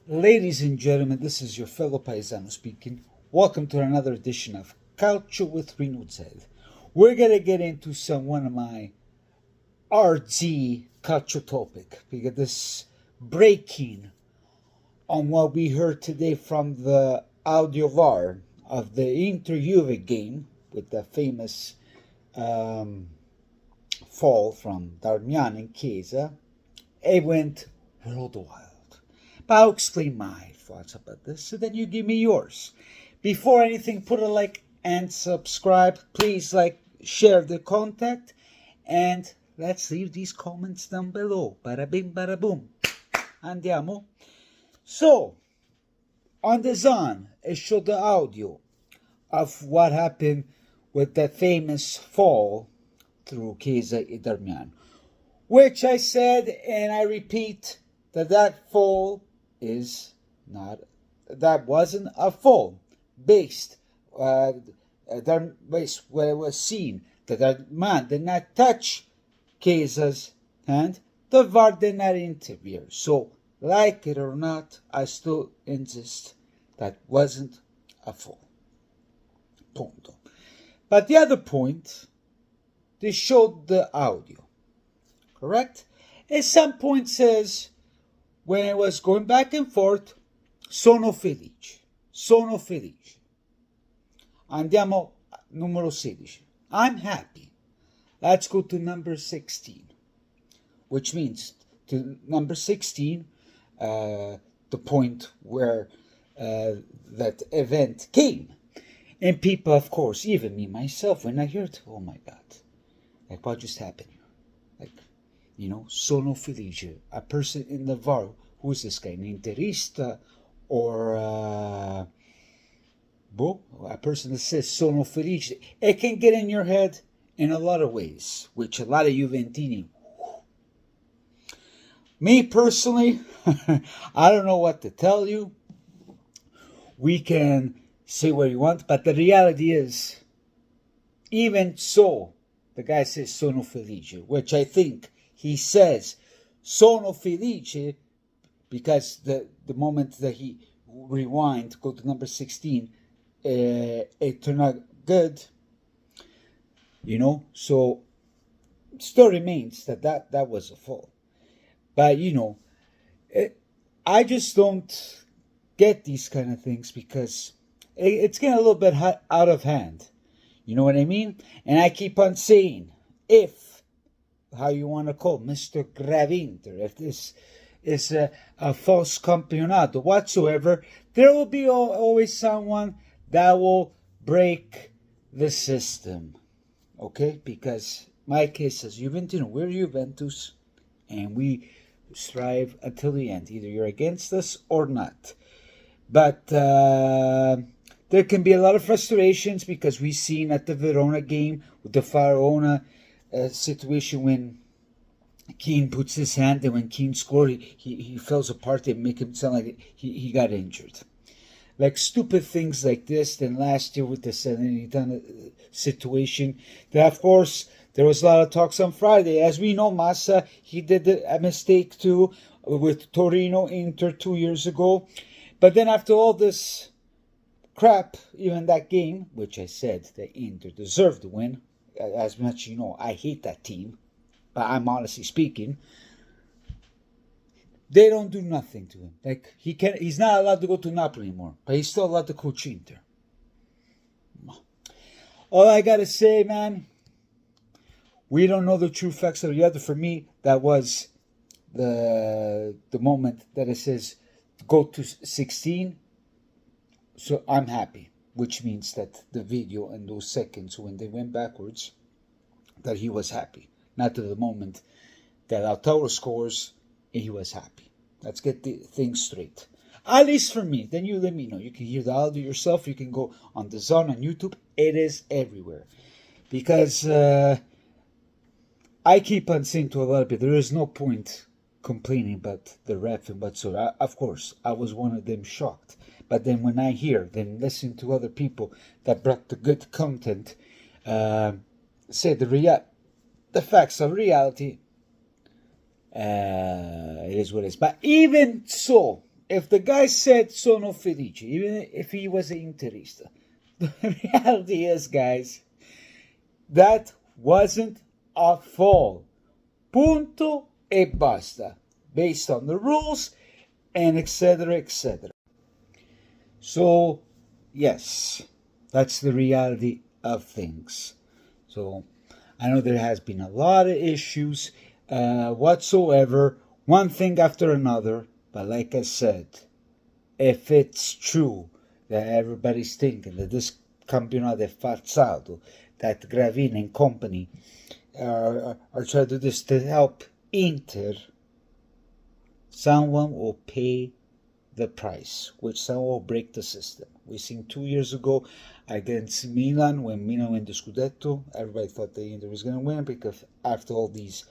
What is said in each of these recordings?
Ladies and gentlemen, this is your fellow paisano speaking. Welcome to another edition of Calcio with Renewed Head. We're going to get into one of my RZ Calcio topic because this breaking on what we heard today from the audio VAR of the Inter game with the famous fall from Darmian and Chiesa. It went world wild. But I'll explain my thoughts about this, so then you give me yours. Before anything, put a like and subscribe. Please share the content, and let's leave these comments down below. Bada bing, bada boom. Andiamo. So, on the Zon, it showed the audio of what happened with the famous fall through Chiesa and Darmian, which I said, and I repeat, that fall wasn't a fall based where it was seen that that man did not touch Chiesa's hand. The VAR did not interfere. So, like it or not, I still insist that wasn't a fall. Punto. But the other point, they showed the audio, correct? At some point says, when it was going back and forth, sono felice. Andiamo numero 16. I'm happy. Let's go to number 16, which means to number 16, the point where that event came. And people, of course, even me, myself, when I heard, oh my God, what just happened? Sono felice. A person in the VAR, who's this guy? An interista or a person that says sono felice. It can get in your head in a lot of ways, which a lot of Juventini. Me personally, I don't know what to tell you. We can say what you want, but the reality is, even so, the guy says sono felice, which I think he says sono felice because the moment that he rewind, go to number 16, it turned out good, so still remains that was a fall. But, I just don't get these kind of things because it's getting a little bit out of hand. You know what I mean? And I keep on saying, how you want to call Mr. Gravinter, if this is a false campionato whatsoever, there will be always someone that will break the system. Okay? Because my case is Juventino, we're Juventus, and we strive until the end. Either you're against us or not. But there can be a lot of frustrations because we've seen at the Verona game with the Faraona situation when Keane puts his hand, and when Keane scored, he falls apart and make him sound like he got injured. Like stupid things like this. Then last year with the Salernitana situation, that of course there was a lot of talks on Friday. As we know, Massa, he did a mistake too with Torino Inter 2 years ago. But then after all this crap, even that game, which I said that Inter deserved to win, as much I hate that team, but I'm honestly speaking, they don't do nothing to him. He's not allowed to go to Napoli anymore, but he's still allowed to coach Inter. All I gotta say, man, we don't know the true facts of the other. For me, that was the moment that it says go to 16. So I'm happy, which means that the video and those seconds when they went backwards, that he was happy. Not to the moment that Lautaro scores and he was happy. Let's get the thing straight. At least for me. Then you let me know. You can hear the audio yourself. You can go on the Zone on YouTube. It is everywhere. Because I keep on saying to a lot of people, there is no point complaining about the ref and whatsoever. Of course, I was one of them shocked. But then when I hear, then listen to other people that brought the good content, say the facts of reality, it is what it is. But even so, if the guy said sono felice, even if he was an interista, the reality is, guys, that wasn't a fall. Punto e basta. Based on the rules and etc. etc. So, yes, that's the reality of things. So, I know there has been a lot of issues whatsoever, one thing after another, but like I said, if it's true that everybody's thinking that this campionato è falsato, that Gravina and company are trying to do this to help Inter, someone will pay the price, which someone will break the system. We've seen 2 years ago against Milan, when Milan won the Scudetto, everybody thought the Inter was going to win because after all these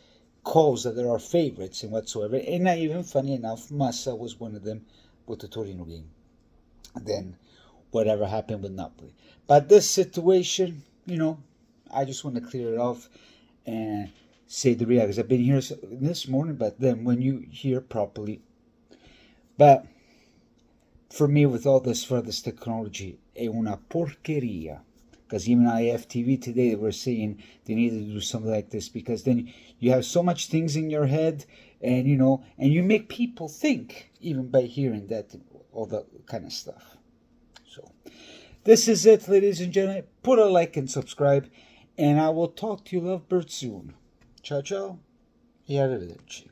calls that there are favorites and whatsoever, and not even funny enough, Massa was one of them with the Torino game. Then whatever happened with Napoli. But this situation, I just want to clear it off and say the reality. Because I've been here this morning, but then when you hear properly. But for me, with all this technology, è una porcheria. Because even IFTV today, they were saying they needed to do something like this, because then you have so much things in your head, and and you make people think even by hearing that, all that kind of stuff. So this is it, ladies and gentlemen. Put a like and subscribe, and I will talk to you lovebirds soon. Ciao ciao e arrivederci.